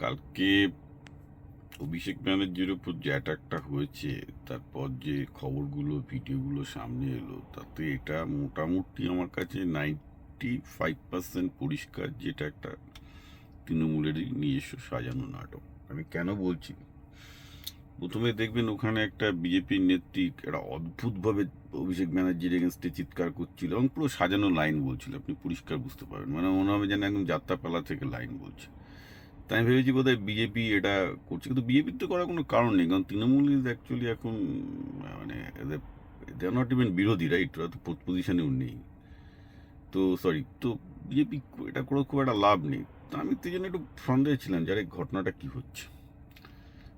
কালকে অভিষেক ব্যানার্জির ওপর যে অ্যাটাকটা হয়েছে, তারপর যে খবরগুলো ভিডিওগুলো সামনে এলো, তাতে এটা মোটামুটি আমার কাছে 95% পরিষ্কার যে এটা একটা তৃণমূলেরই নিজস্ব সাজানো নাটক। আমি কেন বলছি, প্রথমে দেখবেন ওখানে একটা বিজেপির নেত্রী একটা অদ্ভুতভাবে অভিষেক ব্যানার্জির এগেনস্টে চিৎকার করছিল এবং পুরো সাজানো লাইন বলছিল, আপনি পরিষ্কার বুঝতে পারবেন, মানে মনে হবে যেন একদম যাত্রাপালা থেকে লাইন বলছে। তাই আমি ভেবেছি বোধহয় বিজেপি এটা করছে, কিন্তু বিজেপির তো করার কোনো কারণ নেই, কারণ তৃণমূল ইজ অ্যাকচুয়ালি এখন মানে দে আর নট ইভেন বিরোধী, রাইট? ওরা তো পজিশনেও নেই। তো সরি, তো বিজেপি এটা করে খুব একটা লাভ নেই। তো আমি তো জন্য একটু সন্দেহে ছিলাম যারা এই ঘটনাটা কি হচ্ছে।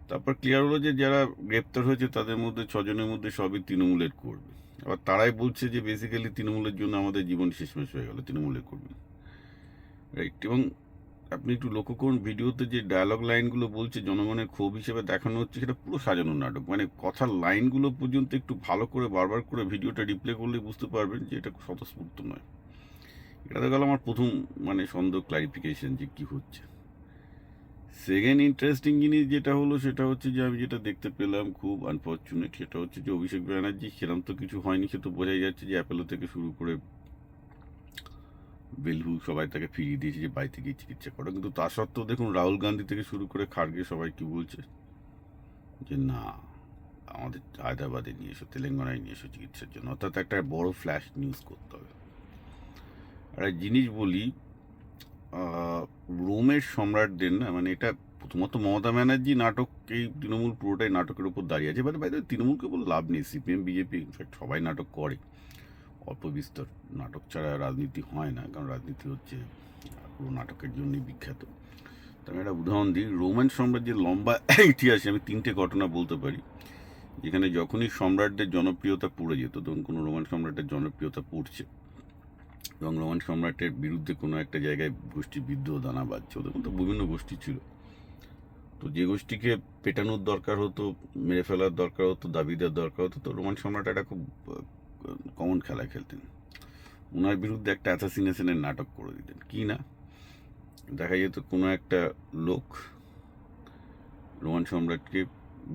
তারপর ক্লিয়ার হলো যে যারা গ্রেপ্তার হয়েছে তাদের মধ্যে 6 জনের মধ্যে সবই তৃণমূলের কর্মী। আবার তারাই বলছে যে বেসিক্যালি তৃণমূলের জন্য আমাদের জীবন শেষমেশ হয়ে গেল, তৃণমূলের কর্মী, রাইট? এবং আপনি একটু লক্ষ্য করুন ভিডিওতে যে ডায়লগ লাইনগুলো বলছে জনগণের ক্ষোভ হিসেবে দেখানো হচ্ছে, সেটা পুরো সাজানো নাটক। মানে কথার লাইনগুলো পর্যন্ত একটু ভালো করে বারবার করে ভিডিওটা রিপ্লে করলে বুঝতে পারবেন যে এটা স্বতঃস্ফূর্ত নয়। এটা তো গেল আমার প্রথম মানে সন্দেহ ক্লারিফিকেশন যে কি হচ্ছে। সেকেন্ড ইন্টারেস্টিং জিনিস যেটা হলো সেটা হচ্ছে যে আমি যেটা দেখতে পেলাম খুব আনফর্চুনেট, সেটা হচ্ছে যে অভিষেক ব্যানার্জি সেরকম তো কিছু হয়নি, সে তো বোঝাই যাচ্ছে যে অ্যাপেলো থেকে শুরু করে বেলহু সবাই তাকে ফিরিয়ে দিয়েছে যে বাড়ি থেকেই চিকিৎসা করে। কিন্তু তা সত্ত্বেও দেখুন রাহুল গান্ধী থেকে শুরু করে খার্গে সবাই কি বলছে যে না, আমাদের হায়দ্রাবাদে নিয়ে এসো, তেলেঙ্গানায় নিয়ে এসো চিকিৎসার জন্য। অর্থাৎ একটা বড় ফ্ল্যাশ নিউজ করতে হবে। একটা জিনিস বলি, রোমের সম্রাটদের না, মানে এটা প্রথমত মমতা ব্যানার্জি নাটক, এই তৃণমূল পুরোটাই নাটকের উপর দাঁড়িয়ে আছে। মানে বাইরে তৃণমূলকে বলে লাভ নেই, সিপিএম বিজেপি ইনফ্যাক্ট সবাই নাটক করে, অল্প বিস্তর। নাটক ছাড়া রাজনীতি হয় না, কারণ রাজনীতি হচ্ছে পুরো নাটকের জন্যই বিখ্যাত। তো আমি একটা উদাহরণ দিই, রোমান সাম্রাজ্যের লম্বা ইতিহাসে আমি 3টে ঘটনা বলতে পারি যেখানে যখনই সম্রাটদের জনপ্রিয়তা পড়ে যেত, তখন কোনো রোমান সম্রাটের জনপ্রিয়তা পড়ছে এবং রোমান সম্রাটের বিরুদ্ধে কোনো একটা জায়গায় গোষ্ঠী বিদ্রোহ দানা বাঁধছে। ওদের মধ্যে বিভিন্ন গোষ্ঠী ছিল, তো যে গোষ্ঠীকে পেটানোর দরকার হতো, মেরে ফেলার দরকার হতো, দাবি দেওয়ার দরকার হতো, তো রোমান সম্রাট একটা খুব কমন খেলা খেলতেন। ওনার বিরুদ্ধে একটা অ্যাসাসিনেশনের নাটক করে দিতেন। কি না, দেখা যেত কোনো একটা লোক রোমান সম্রাটকে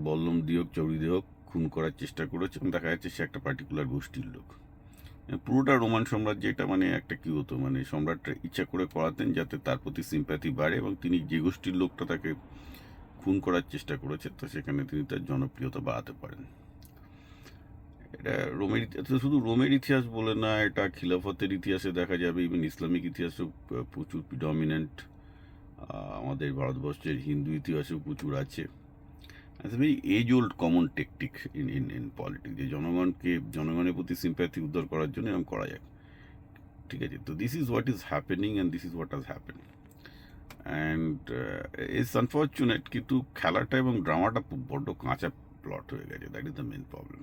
বল্লম দিয়ে হোক চড়ি দিয়ে হোক খুন করার চেষ্টা করেছে, এবং দেখা যাচ্ছে সে একটা পার্টিকুলার গোষ্ঠীর লোক। পুরোটা রোমান সাম্রাজ্যে এটা মানে একটা কি হতো, মানে সম্রাটটা ইচ্ছা করে করাতেন যাতে তার প্রতি সিম্প্যাথি বাড়ে, এবং তিনি যে গোষ্ঠীর লোকটা তাকে খুন করার চেষ্টা করেছে, তো সেখানে তিনি তার জনপ্রিয়তা বাড়াতে পারেন। এটা রোমের ইতিহাস, শুধু রোমের ইতিহাস বলে না, এটা খিলাফতের ইতিহাসে দেখা যাবে, ইভেন ইসলামিক ইতিহাসেও প্রচুর প্রিডমিনেন্ট। আমাদের ভারতবর্ষের হিন্দু ইতিহাসেও প্রচুর আছে। Very as old common tactic in in in politics, যে জনগণের প্রতি সিম্প্যাথি উদ্ধার করার জন্য এরকম করা যায়। ঠিক আছে, তো this is what is happening and this is what has happen. And it's unfortunate, কিন্তু খেলাটা এবং ড্রামাটা বড্ড কাঁচা প্লট হয়ে গেছে, that is the main problem.